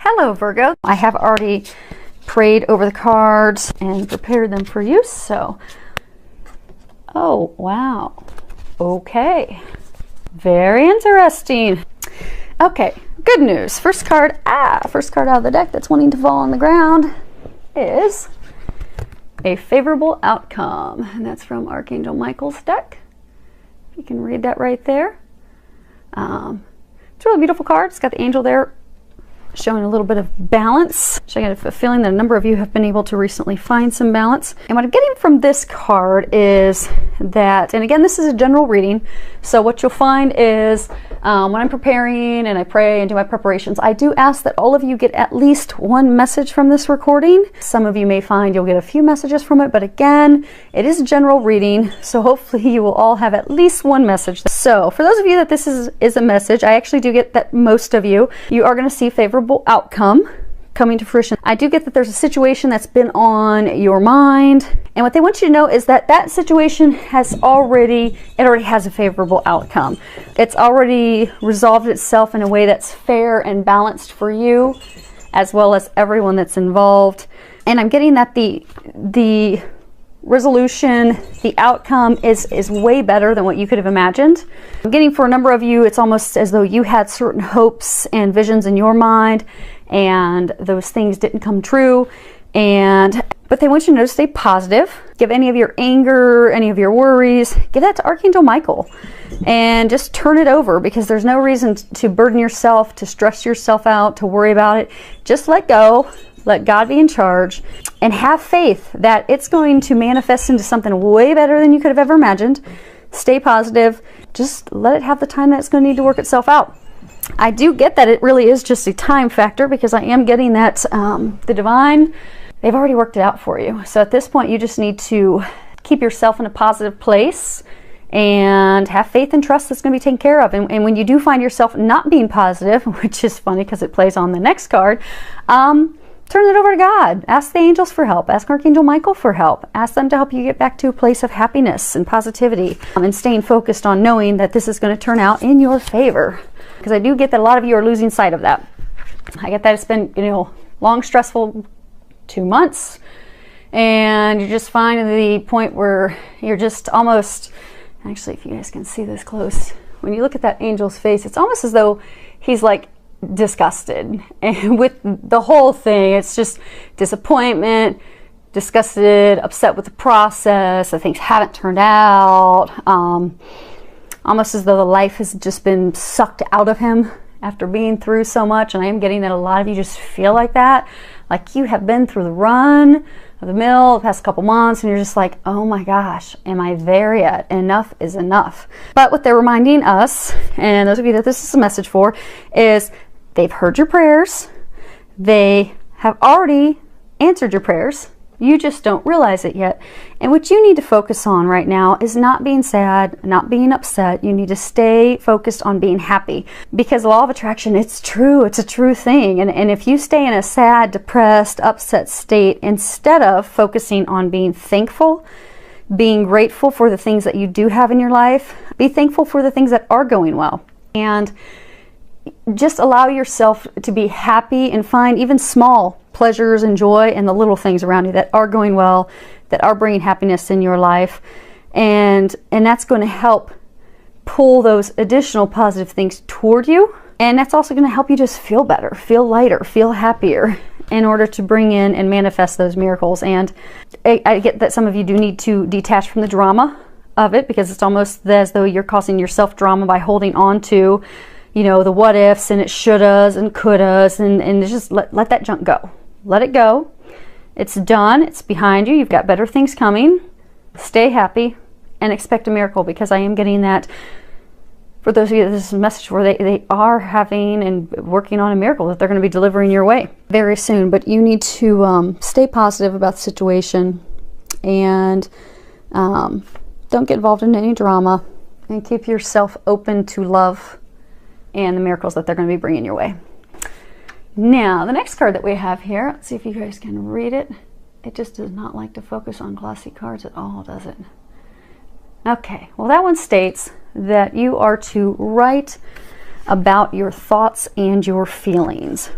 Hello Virgo. I have already prayed over the cards and prepared them for use, so oh wow, okay, very interesting. Okay, good news. First card out of the deck that's wanting to fall on the ground is a favorable outcome, and that's from Archangel Michael's deck. You can read that right there. It's a really beautiful card. It's got the angel there showing a little bit of balance. So I got a feeling that a number of you have been able to recently find some balance. And what I'm getting from this card is that, and again, this is a general reading, so what you'll find is when I'm preparing and I pray and do my preparations, I do ask that all of you get at least one message from this recording. Some of you may find you'll get a few messages from it, but again, it is a general reading, so hopefully you will all have at least one message. So for those of you that this is a message, I actually do get that most of you are going to see favorable outcome coming to fruition. I do get that there's a situation that's been on your mind, and what they want you to know is that that situation already has a favorable outcome. It's already resolved itself in a way that's fair and balanced for you as well as everyone that's involved. And I'm getting that the resolution, the outcome is way better than what you could have imagined. I'm getting for a number of you, it's almost as though you had certain hopes and visions in your mind and those things didn't come true, but they want you to stay positive. Give any of your anger, any of your worries, give that to Archangel Michael and just turn it over, because there's no reason to burden yourself, to stress yourself out, to worry about it. Just let go. Let God be in charge and have faith that it's going to manifest into something way better than you could have ever imagined. Stay positive. Just let it have the time that it's going to need to work itself out. I do get that it really is just a time factor, because I am getting that the divine, they've already worked it out for you. So at this point, you just need to keep yourself in a positive place and have faith and trust that's going to be taken care of. And when you do find yourself not being positive, which is funny because it plays on the next card, turn it over to God. Ask the angels for help. Ask Archangel Michael for help. Ask them to help you get back to a place of happiness and positivity, and staying focused on knowing that this is going to turn out in your favor. Because I do get that a lot of you are losing sight of that. I get that it's been, long, stressful 2 months, and you're just finding the point where you're just almost, actually, if you guys can see this close, when you look at that angel's face, it's almost as though he's like disgusted and with the whole thing. It's just disappointment, disgusted, upset with the process, that things haven't turned out, almost as though the life has just been sucked out of him after being through so much. And I am getting that a lot of you just feel like that, like you have been through the run of the mill the past couple months, and you're just like, oh my gosh, am I there yet? Enough is enough. But what they're reminding us, and those of you that this is a message for, is they've heard your prayers. They have already answered your prayers. You just don't realize it yet. And what you need to focus on right now is not being sad, not being upset. You need to stay focused on being happy, because the law of attraction, it's true. It's a true thing. And if you stay in a sad, depressed, upset state, instead of focusing on being thankful, being grateful for the things that you do have in your life, be thankful for the things that are going well. And just allow yourself to be happy and find even small pleasures and joy in the little things around you that are going well, that are bringing happiness in your life. And that's going to help pull those additional positive things toward you. And that's also going to help you just feel better, feel lighter, feel happier, in order to bring in and manifest those miracles. And I get that some of you do need to detach from the drama of it, because it's almost as though you're causing yourself drama by holding on to the what ifs and it shouldas and couldas, and just let that junk go. Let it go. It's done. It's behind you. You've got better things coming. Stay happy and expect a miracle, because I am getting that for those of you that this is a message where they are having and working on a miracle that they're going to be delivering your way very soon. But you need to stay positive about the situation, and don't get involved in any drama, and keep yourself open to love and the miracles that they're going to be bringing your way. Now, the next card that we have here, let's see if you guys can read it. It just does not like to focus on glossy cards at all, does it? Okay, well, that one states that you are to write about your thoughts and your feelings.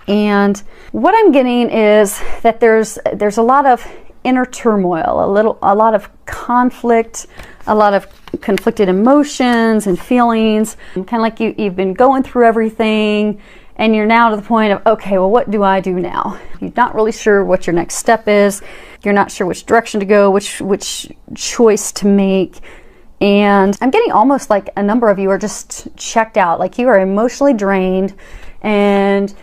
And what I'm getting is that there's a lot of inner turmoil, a lot of conflict, a lot of conflicted emotions and feelings, kind of like you've been going through everything and you're now to the point of, okay, well, what do I do now? You're not really sure what your next step is. You're not sure which direction to go, which choice to make. And I'm getting almost like a number of you are just checked out, like you are emotionally drained, and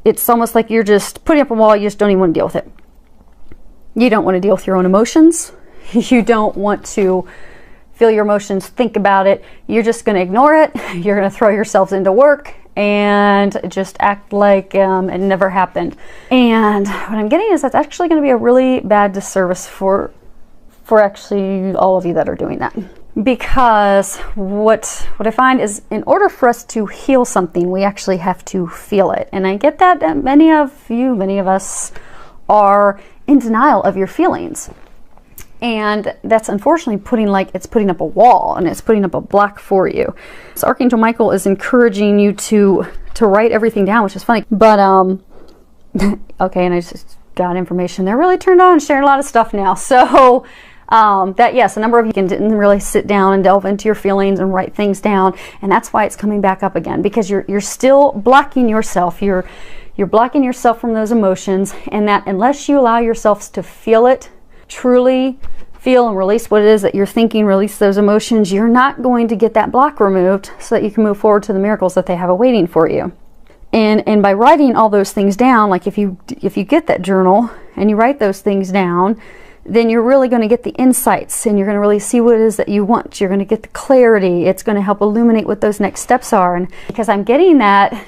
it's almost like you're just putting up a wall. You just don't even want to deal with it. You don't want to deal with your own emotions. You don't want to feel your emotions, think about it. You're just going to ignore it. You're going to throw yourselves into work and just act like it never happened. And what I'm getting is that's actually going to be a really bad disservice for actually all of you that are doing that. Because what I find is, in order for us to heal something, we actually have to feel it. And I get that many of us are in denial of your feelings. And that's unfortunately putting up a wall, and it's putting up a block for you. So Archangel Michael is encouraging you to write everything down, which is funny. But okay, and I just got information. They're really turned on and sharing a lot of stuff now. So that, yes, a number of you didn't really sit down and delve into your feelings and write things down, and that's why it's coming back up again, because you're still blocking yourself. You're blocking yourself from those emotions, and that unless you allow yourselves to feel it, truly feel and release what it is that you're thinking, release those emotions, you're not going to get that block removed so that you can move forward to the miracles that they have awaiting for you. And by writing all those things down, like if you get that journal and you write those things down, then you're really going to get the insights, and you're going to really see what it is that you want. You're going to get the clarity. It's going to help illuminate what those next steps are. And because I'm getting that,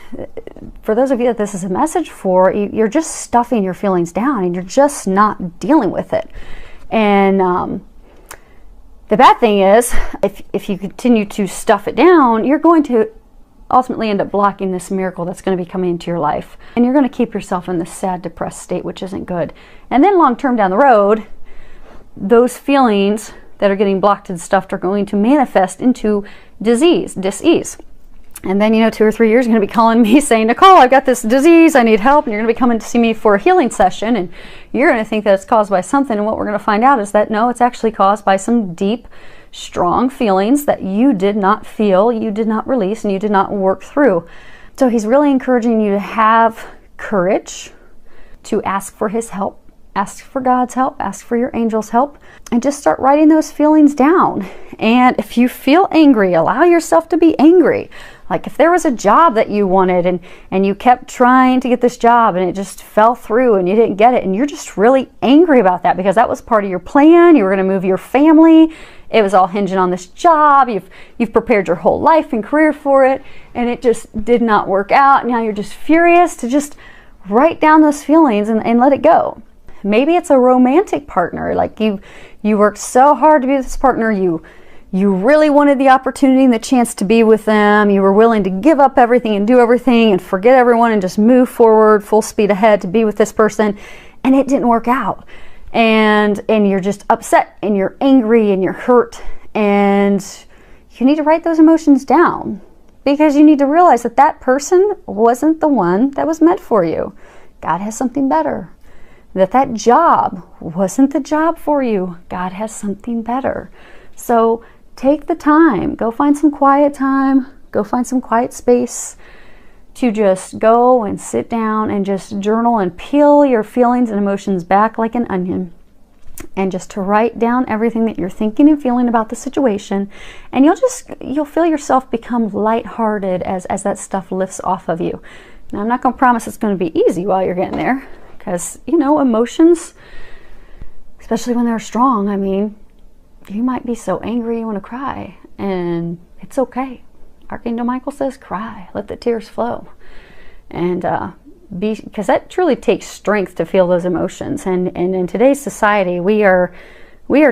for those of you that this is a message for, you're just stuffing your feelings down and you're just not dealing with it. And the bad thing is, if you continue to stuff it down, you're going to ultimately end up blocking this miracle that's going to be coming into your life. And you're going to keep yourself in this sad, depressed state, which isn't good. And then long term down the road, those feelings that are getting blocked and stuffed are going to manifest into dis-ease. And then, 2 or 3 years, you're going to be calling me saying, Nicole, I've got this disease, I need help. And you're going to be coming to see me for a healing session. And you're going to think that it's caused by something. And what we're going to find out is that, no, it's actually caused by some deep, strong feelings that you did not feel, you did not release, and you did not work through. So he's really encouraging you to have courage, to ask for his help. Ask for God's help, ask for your angel's help, and just start writing those feelings down. And if you feel angry, allow yourself to be angry. Like if there was a job that you wanted and you kept trying to get this job and it just fell through and you didn't get it, and you're just really angry about that because that was part of your plan. You were going to move your family. It was all hinging on this job. You've prepared your whole life and career for it, and it just did not work out. Now you're just furious. To just write down those feelings and let it go. Maybe it's a romantic partner. Like you worked so hard to be with this partner. You really wanted the opportunity and the chance to be with them. You were willing to give up everything and do everything and forget everyone and just move forward full speed ahead to be with this person. And it didn't work out. And you're just upset and you're angry and you're hurt. And you need to write those emotions down, because you need to realize that that person wasn't the one that was meant for you. God has something better. That job wasn't the job for you. God has something better. So take the time. Go find some quiet time. Go find some quiet space to just go and sit down and just journal and peel your feelings and emotions back like an onion. And just to write down everything that you're thinking and feeling about the situation. And you'll feel yourself become lighthearted as that stuff lifts off of you. Now, I'm not going to promise it's going to be easy while you're getting there. Because, emotions, especially when they're strong, you might be so angry you want to cry. And it's okay. Archangel Michael says, cry. Let the tears flow. And because that truly takes strength to feel those emotions. And in today's society, we are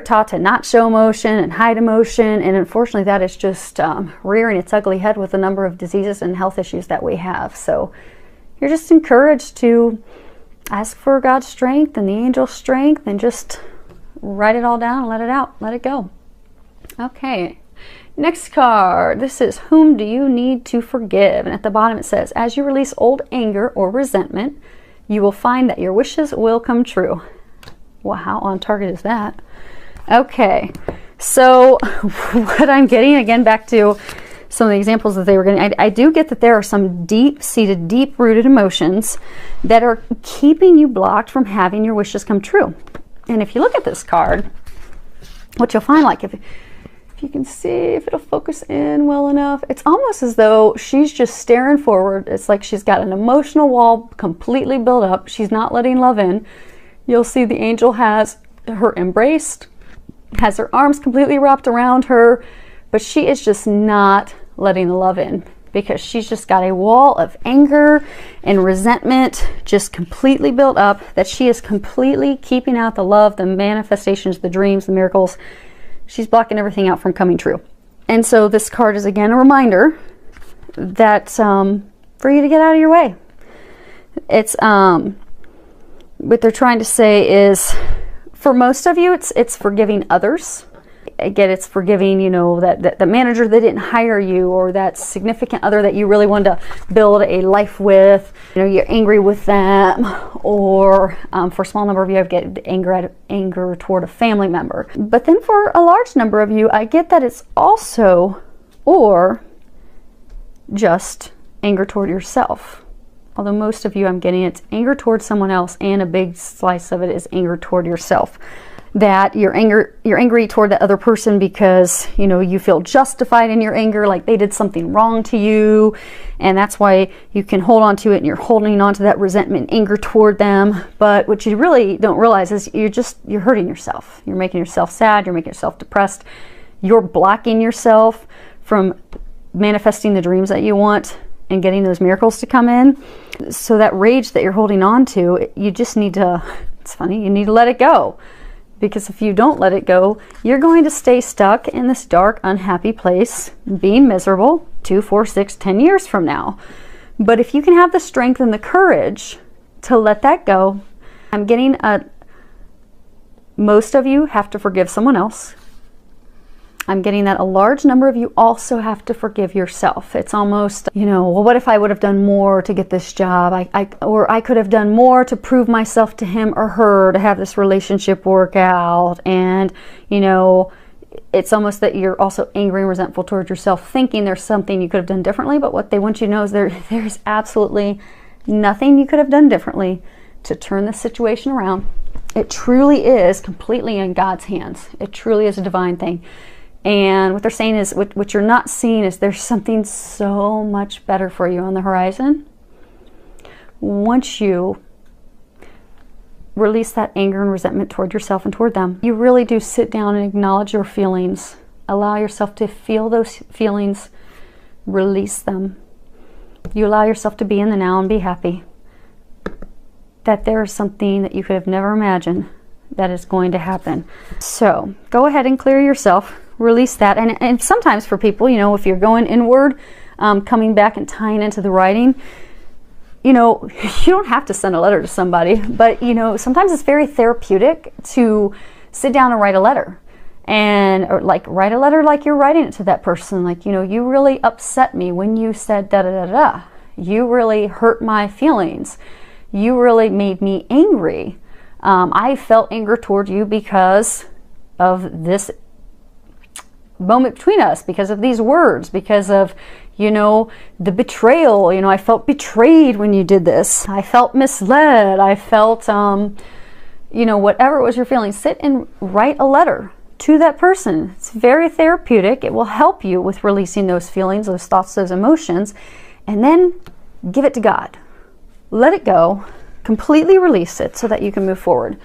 taught to not show emotion and hide emotion. And unfortunately, that is just rearing its ugly head with the number of diseases and health issues that we have. So you're just encouraged to ask for God's strength and the angel's strength and just write it all down and let it out. Let it go. Okay. Next card. This is whom do you need to forgive? And at the bottom it says, as you release old anger or resentment, you will find that your wishes will come true. Wow, how on target is that? Okay, so what I'm getting, again, back to some of the examples that they were getting, I do get that there are some deep-seated, deep-rooted emotions that are keeping you blocked from having your wishes come true. And if you look at this card, what you'll find, like if you can see, if it'll focus in well enough, it's almost as though she's just staring forward. It's like she's got an emotional wall completely built up. She's not letting love in. You'll see the angel has her embraced, has her arms completely wrapped around her, but she is just not letting the love in because she's just got a wall of anger and resentment just completely built up that she is completely keeping out the love, the manifestations, the dreams, the miracles. She's blocking everything out from coming true. And so this card is again a reminder that for you to get out of your way. It's what they're trying to say is, for most of you, it's forgiving others. Again, it's forgiving, you know, that the manager that didn't hire you, or that significant other that you really wanted to build a life with. You know, you're angry with them, or for a small number of you, I get anger toward a family member. But then for a large number of you, I get that it's also, or just anger toward yourself. Although most of you, I'm getting it's anger towards someone else, and a big slice of it is anger toward yourself. That you're angry toward the other person because, you know, you feel justified in your anger, like they did something wrong to you, and that's why you can hold on to it, and you're holding on to that resentment, anger toward them. But what you really don't realize is you're hurting yourself. You're making yourself sad, you're making yourself depressed, you're blocking yourself from manifesting the dreams that you want and getting those miracles to come in. So that rage that you're holding on to, you just need to, it's funny, you need to let it go. Because if you don't let it go, you're going to stay stuck in this dark, unhappy place, being miserable 2, 4, 6, 10 years from now. But if you can have the strength and the courage to let that go, I'm getting most of you have to forgive someone else. I'm getting that a large number of you also have to forgive yourself. It's almost, you know, well, what if I would have done more to get this job? Or I could have done more to prove myself to him or her to have this relationship work out. And, you know, it's almost that you're also angry and resentful towards yourself, thinking there's something you could have done differently. But what they want you to know is there's absolutely nothing you could have done differently to turn this situation around. It truly is completely in God's hands. It truly is a divine thing. And what they're saying is, what you're not seeing is there's something so much better for you on the horizon. Once you release that anger and resentment toward yourself and toward them, you really do sit down and acknowledge your feelings. Allow yourself to feel those feelings, release them. You allow yourself to be in the now and be happy. That there is something that you could have never imagined that is going to happen. So go ahead and clear yourself. Release that. And sometimes for people, you know, if you're going inward, coming back and tying into the writing, you know, you don't have to send a letter to somebody, but, you know, sometimes it's very therapeutic to sit down and write a letter. Or like write a letter like you're writing it to that person. Like, you know, you really upset me when you said da da da da. You really hurt my feelings. You really made me angry. I felt anger toward you because of this moment between us, because of these words, because of, you know, the betrayal. You know, I felt betrayed when you did this. I felt misled. I felt, you know, whatever it was you're feeling. Sit and write a letter to that person. It's very therapeutic. It will help you with releasing those feelings, those thoughts, those emotions, and then give it to God. Let it go. Completely release it so that you can move forward.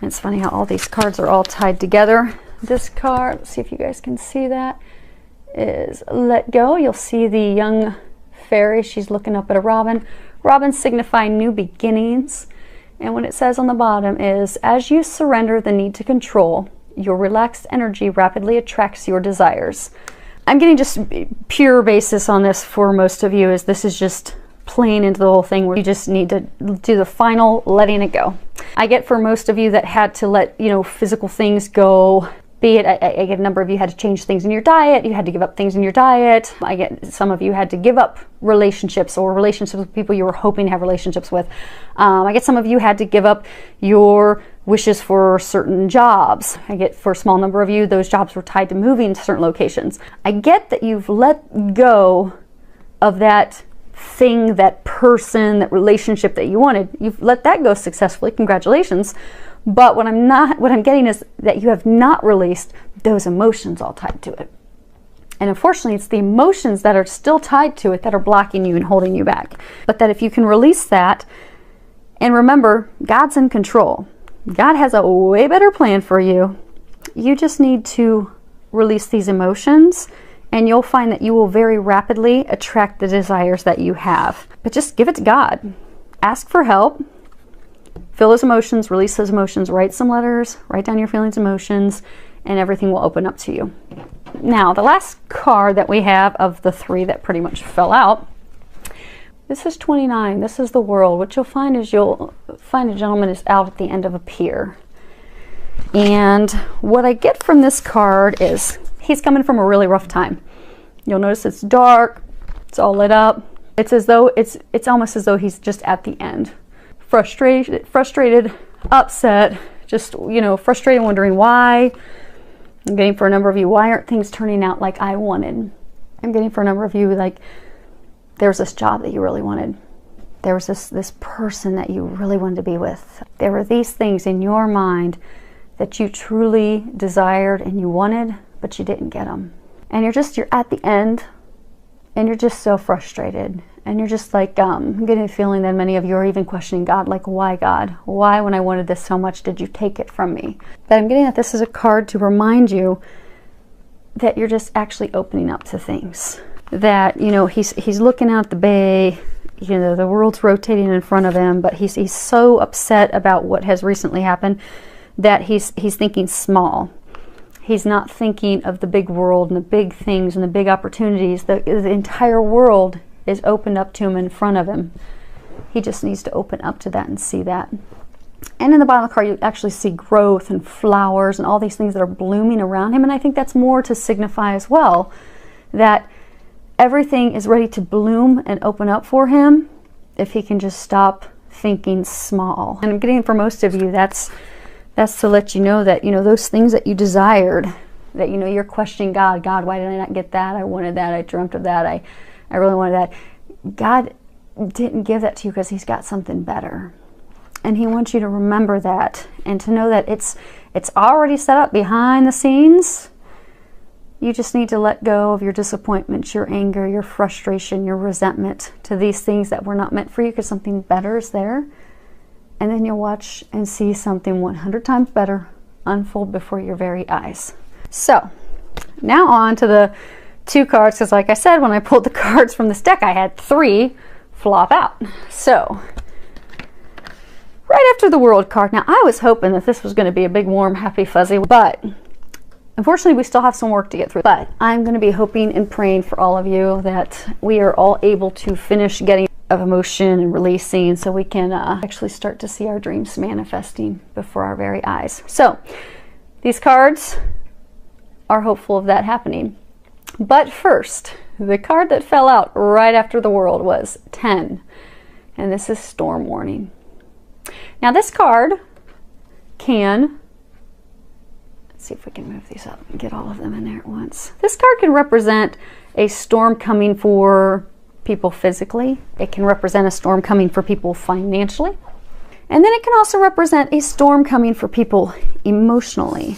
It's funny how all these cards are all tied together. This card, let's see if you guys can see that, is let go. You'll see the young fairy. She's looking up at a robin. Robins signify new beginnings. And what it says on the bottom is, as you surrender the need to control, your relaxed energy rapidly attracts your desires. I'm getting just pure basis on this for most of you, as this is just playing into the whole thing where you just need to do the final letting it go. I get for most of you that had to let, you know, physical things go, Be it, I get a number of you had to change things in your diet, you had to give up things in your diet. I get some of you had to give up relationships or relationships with people you were hoping to have relationships with. I get some of you had to give up your wishes for certain jobs. I get for a small number of you, those jobs were tied to moving to certain locations. I get that you've let go of that thing, that person, that relationship that you wanted. You've let that go successfully. Congratulations. But what I'm getting is that you have not released those emotions all tied to it. And unfortunately, it's the emotions that are still tied to it that are blocking you and holding you back. But that if you can release that, and remember, God's in control. God has a way better plan for you. You just need to release these emotions, and you'll find that you will very rapidly attract the desires that you have. But just give it to God. Ask for help. Feel those emotions, release those emotions, write some letters, write down your feelings, emotions, and everything will open up to you. Now, the last card that we have of the 3 that pretty much fell out, this is 29. This is the World. What you'll find is you'll find a gentleman is out at the end of a pier. And what I get from this card is he's coming from a really rough time. You'll notice it's dark, it's all lit up. It's as though it's almost as though he's just at the end. Frustrated, upset, just, you know, frustrated, wondering why. I'm getting for a number of you, why aren't things turning out like I wanted? I'm getting for a number of you, like, there was this job that you really wanted. There was this person that you really wanted to be with. There were these things in your mind that you truly desired and you wanted, but you didn't get them. And you're at the end, and you're just so frustrated. And you're just like, I'm getting a feeling that many of you are even questioning God, like, why God? Why, when I wanted this so much, did you take it from me? But I'm getting that this is a card to remind you that you're just actually opening up to things. That, you know, he's looking out the bay, you know, the world's rotating in front of him, but he's so upset about what has recently happened that he's thinking small. He's not thinking of the big world and the big things and the big opportunities. The entire world is opened up to him in front of him. He just needs to open up to that and see that. And in the bottom of the card, you actually see growth and flowers and all these things that are blooming around him. And I think that's more to signify as well that everything is ready to bloom and open up for him if he can just stop thinking small. And I'm getting for most of you, that's to let you know that, you know, those things that you desired, that, you know, you're questioning God, why did I not get that? I wanted that. I dreamt of that. I really wanted that. God didn't give that to you because he's got something better. And he wants you to remember that and to know that it's already set up behind the scenes. You just need to let go of your disappointments, your anger, your frustration, your resentment to these things that were not meant for you because something better is there. And then you'll watch and see something 100 times better unfold before your very eyes. So, now on to the 2 cards, because like I said, when I pulled the cards from this deck, I had 3 flop out. So, right after the World card, now I was hoping that this was going to be a big, warm, happy, fuzzy, but unfortunately we still have some work to get through. But I'm going to be hoping and praying for all of you that we are all able to finish getting of emotion and releasing so we can actually start to see our dreams manifesting before our very eyes. So, these cards are hopeful of that happening. But first, the card that fell out right after the World was 10. And this is Storm Warning. Now this card can, let's see if we can move these up and get all of them in there at once. This card can represent a storm coming for people physically. It can represent a storm coming for people financially. And then it can also represent a storm coming for people emotionally.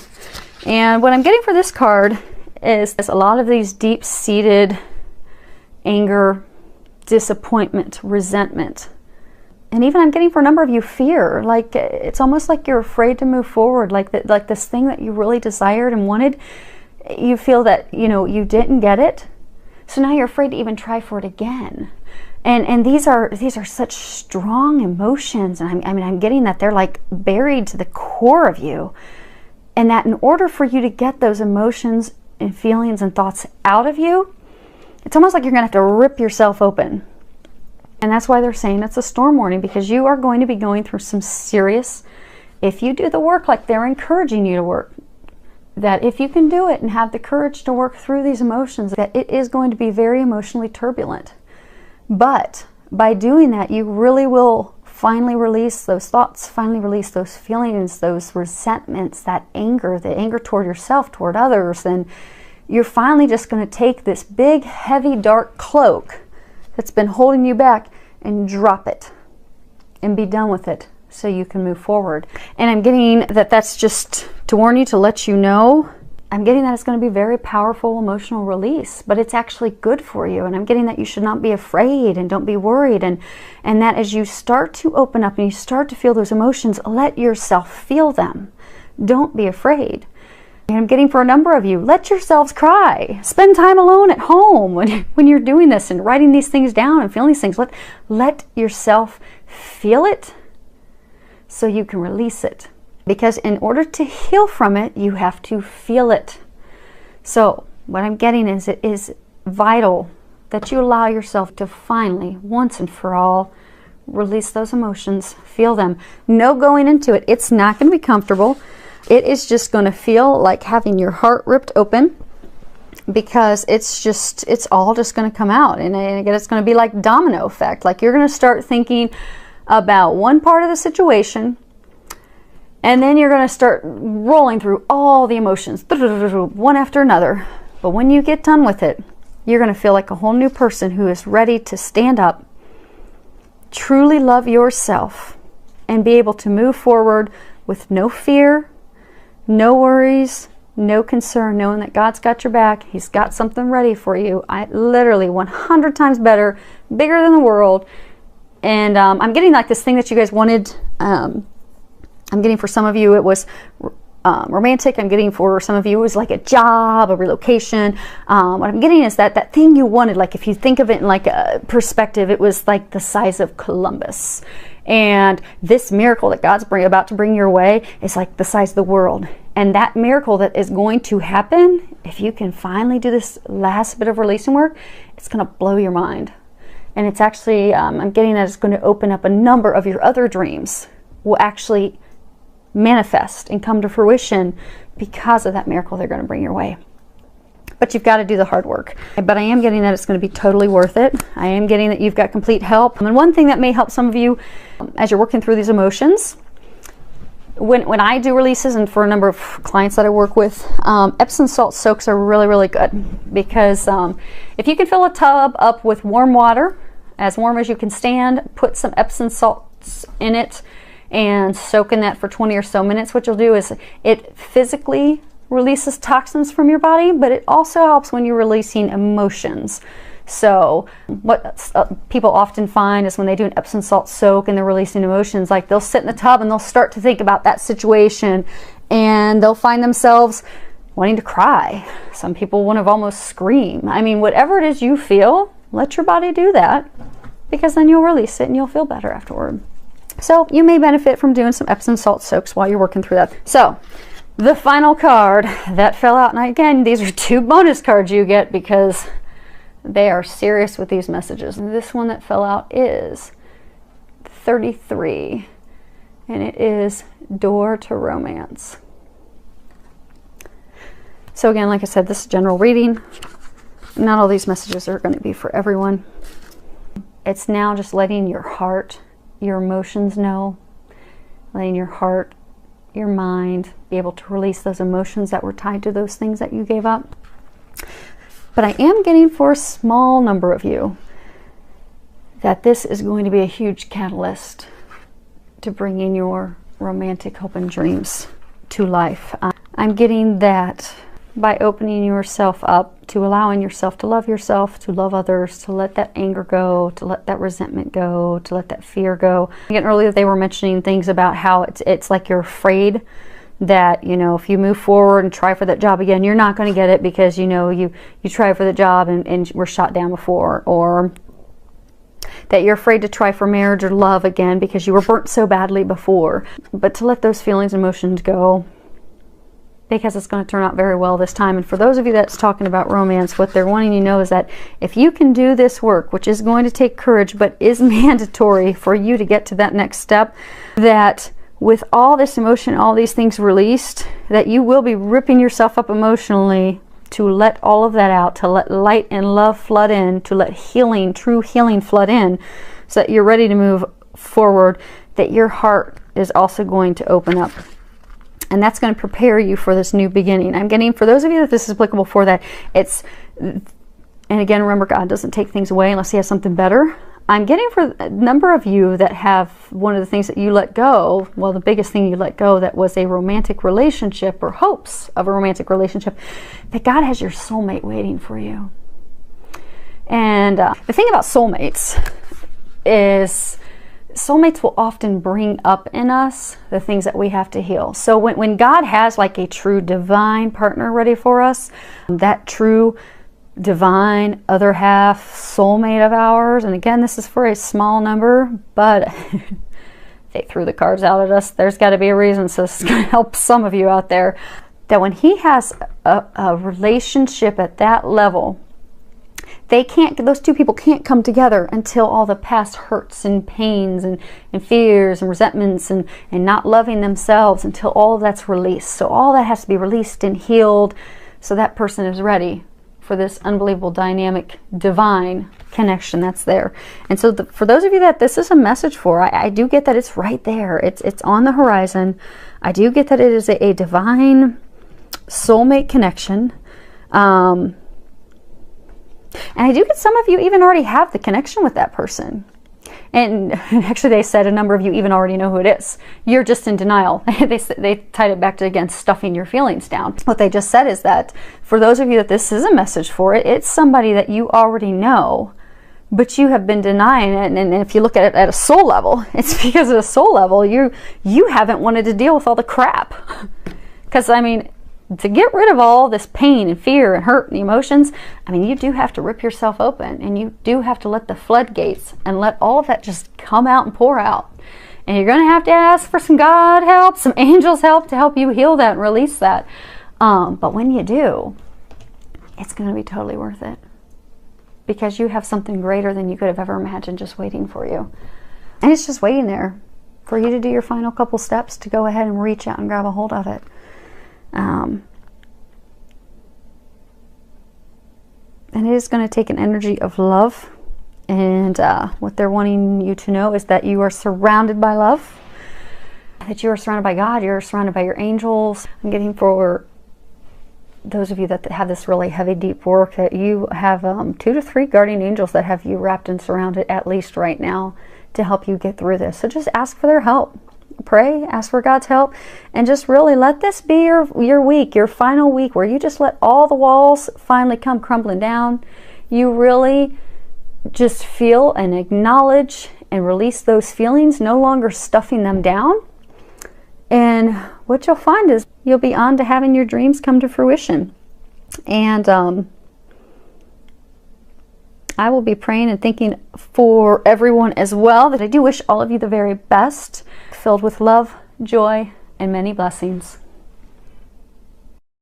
And what I'm getting for this card is a lot of these deep-seated anger, disappointment, resentment. And even I'm getting for a number of you fear. Like, it's almost like you're afraid to move forward. Like this thing that you really desired and wanted, you feel that, you know, you didn't get it. So now you're afraid to even try for it again. And these are such strong emotions. And I'm getting that they're like buried to the core of you. And that in order for you to get those emotions and feelings and thoughts out of you, it's almost like you're going to have to rip yourself open. And that's why they're saying it's a storm warning, because you are going to be going through some serious, if you do the work like they're encouraging you to work, that if you can do it and have the courage to work through these emotions, that it is going to be very emotionally turbulent. But by doing that, you really will finally release those thoughts, finally release those feelings, those resentments, that anger, the anger toward yourself, toward others. And you're finally just going to take this big, heavy, dark cloak that's been holding you back and drop it and be done with it so you can move forward. And I'm getting that that's just to warn you, to let you know. I'm getting that it's going to be very powerful emotional release, but it's actually good for you. And I'm getting that you should not be afraid and don't be worried. And that as you start to open up and you start to feel those emotions, let yourself feel them. Don't be afraid. And I'm getting for a number of you, let yourselves cry. Spend time alone at home when you're doing this and writing these things down and feeling these things. Let yourself feel it so you can release it. Because in order to heal from it, you have to feel it. So what I'm getting is it is vital that you allow yourself to finally, once and for all, release those emotions, feel them. No going into it. It's not going to be comfortable. It is just going to feel like having your heart ripped open, because it's all just going to come out. And again, it's going to be like domino effect. Like you're going to start thinking about one part of the situation, and then you're going to start rolling through all the emotions, one after another. But when you get done with it, you're going to feel like a whole new person who is ready to stand up, truly love yourself, and be able to move forward with no fear, no worries, no concern, knowing that God's got your back. He's got something ready for you. Literally 100 times better, bigger than the world. And I'm getting like this thing that you guys wanted. I'm getting for some of you it was romantic. I'm getting for some of you it was like a job, a relocation. What I'm getting is that thing you wanted. Like if you think of it in like a perspective, it was like the size of Columbus. And this miracle that God's about to bring your way is like the size of the world. And that miracle that is going to happen, if you can finally do this last bit of releasing work, it's going to blow your mind. And it's actually, I'm getting that it's going to open up a number of your other dreams will actually manifest and come to fruition because of that miracle they're going to bring your way. But you've got to do the hard work. But I am getting that it's going to be totally worth it. I am getting that you've got complete help. And one thing that may help some of you as you're working through these emotions, when I do releases, and for a number of clients that I work with, Epsom salt soaks are really, really good. Because if you can fill a tub up with warm water, as warm as you can stand, put some Epsom salts in it and soak in that for 20 or so minutes. What you'll do is it physically releases toxins from your body, but it also helps when you're releasing emotions. So what people often find is when they do an Epsom salt soak and they're releasing emotions, like they'll sit in the tub and they'll start to think about that situation, and they'll find themselves wanting to cry. Some people want to almost scream. I mean, whatever it is you feel, let your body do that, because then you'll release it and you'll feel better afterward. So you may benefit from doing some Epsom salt soaks while you're working through that. So the final card that fell out, and again, these are 2 bonus cards you get because they are serious with these messages. And this one that fell out is 33, and it is Door to Romance. So again, like I said, this is general reading. Not all these messages are going to be for everyone. It's now just letting your heart, your emotions know, letting your heart, your mind be able to release those emotions that were tied to those things that you gave up. But I am getting for a small number of you that this is going to be a huge catalyst to bringing your romantic hope and dreams to life. I'm getting that by opening yourself up to allowing yourself to love others, to let that anger go, to let that resentment go, to let that fear go. Again, earlier they were mentioning things about how it's like you're afraid that, you know, if you move forward and try for that job again, you're not going to get it because, you know, you tried for the job and were shot down before, or that you're afraid to try for marriage or love again because you were burnt so badly before. But to let those feelings and emotions go, because it's going to turn out very well this time. And for those of you that's talking about romance, what they're wanting you to know is that if you can do this work, which is going to take courage but is mandatory for you to get to that next step, that with all this emotion, all these things released, that you will be ripping yourself up emotionally to let all of that out, to let light and love flood in, to let healing, true healing flood in, so that you're ready to move forward, that your heart is also going to open up. And that's going to prepare you for this new beginning. I'm getting, for those of you that this is applicable for, that it's, and again, remember, God doesn't take things away unless he has something better. I'm getting for a number of you that have one of the things that you let go, well, the biggest thing you let go that was a romantic relationship or hopes of a romantic relationship, that God has your soulmate waiting for you. And the thing about soulmates is soulmates will often bring up in us the things that we have to heal. So when God has like a true divine partner ready for us, that true divine other half soulmate of ours, and again, this is for a small number, but they threw the cards out at us. There's got to be a reason, so this is going to help some of you out there, that when he has a relationship at that level, they can't, those two people can't come together until all the past hurts and pains and fears and resentments and not loving themselves, until all of that's released. So all that has to be released and healed, so that person is ready for this unbelievable dynamic divine connection that's there. And so for those of you that this is a message for, I do get that it's right there. It's on the horizon. I do get that it is a divine soulmate connection. And I do get some of you even already have the connection with that person. And actually they said a number of you even already know who it is. You're just in denial. They tied it back to, again, stuffing your feelings down. What they just said is that for those of you that this is a message for, it's somebody that you already know, but you have been denying it. And if you look at it at a soul level, it's because at a soul level, you haven't wanted to deal with all the crap. Because, I mean, to get rid of all this pain and fear and hurt and emotions, I mean, you do have to rip yourself open, and you do have to let the floodgates and let all of that just come out and pour out. And you're going to ask for some God help, some angels help to help you heal that and release that. But when you do, it's going to be totally worth it, because you have something greater than you could have ever imagined just waiting for you. And it's just waiting there for you to do your final couple steps to go ahead and reach out and grab a hold of it. And it is going to take an energy of love, and what they're wanting you to know is that you are surrounded by love, that you are surrounded by God, you're surrounded by your angels. I'm getting for those of you that have this really heavy, deep work, that you have 2 to 3 guardian angels that have you wrapped and surrounded, at least right now, to help you get through this. So just ask for their help. Pray, ask for God's help, and just really let this be your week, your final week, where you just let all the walls finally come crumbling down. You really just feel and acknowledge and release those feelings, no longer stuffing them down. And what you'll find is you'll be on to having your dreams come to fruition. And I will be praying and thinking for everyone as well, that I do wish all of you the very best, filled with love, joy, and many blessings.